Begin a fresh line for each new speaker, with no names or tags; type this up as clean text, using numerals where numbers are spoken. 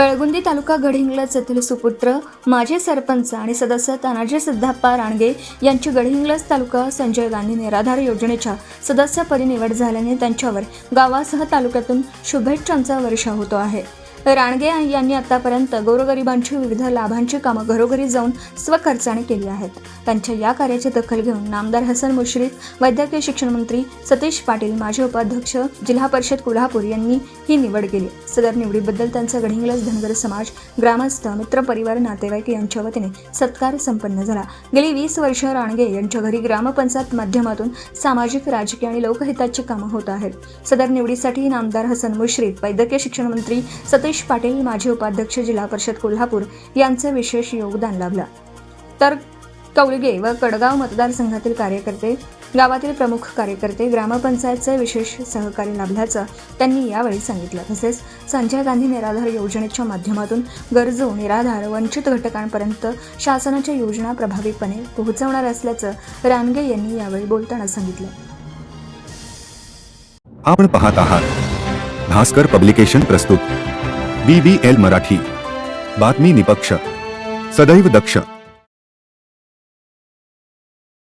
बेळगुंदी तालुका गडहिंग्लज येथील सुपुत्र माजी सरपंच आणि सदस्य तानाजी सिद्धप्पा राणगे यांची गडहिंग्लज तालुका संजय गांधी निराधार योजनेच्या सदस्यपदी निवड झाल्याने त्यांच्यावर गावासह तालुक्यातून शुभेच्छांचा वर्षाव होतो आहे। राणगे यांनी आतापर्यंत गोरगरिबांची विविध लाभांची कामं घरोघरी जाऊन स्वखर्चाने केली आहेत। त्यांच्या या कार्याची दखल घेऊन नामदार हसन मुश्रीफ, वैद्यकीय शिक्षण मंत्री सतीश पाटील, माजी उपाध्यक्ष जिल्हा परिषद कोल्हापूर यांनी ही निवड केली। सदर निवडीबद्दल त्यांचा गडहिंग्लज धनगर समाज, ग्रामस्थ, मित्रपरिवार, नातेवाईक यांच्या वतीने सत्कार संपन्न झाला। गेली 20 वर्ष राणगे यांच्या घरी ग्रामपंचायत माध्यमातून सामाजिक, राजकीय आणि लोकहिताची कामं होत आहेत। सदर निवडीसाठी नामदार हसन मुश्रीफ, वैद्यकीय शिक्षण मंत्री सतीश पाटील, माजी उपाध्यक्ष जिल्हा परिषद कोल्हापूर यांचे विशेष योगदान लाभलं। तर कौळगे व कडगाव मतदारसंघातील कार्यकर्ते, गावातील प्रमुख कार्यकर्ते, ग्रामपंचायतचे विशेष सहकार्य लाभल्याचं त्यांनी यावेळी सांगितलं। तसेच संजय गांधी निराधार योजनेच्या माध्यमातून गरजू, निराधार, वंचित घटकांपर्यंत शासनाच्या योजना प्रभावीपणे पोहोचवणार असल्याचं राणगे यांनी यावेळी बोलताना सांगितलं।
आपण पाहत आहात भास्कर पब्लिकेशन प्रस्तुत BBL मराठी, बातमी निपक्ष, सदैव दक्ष।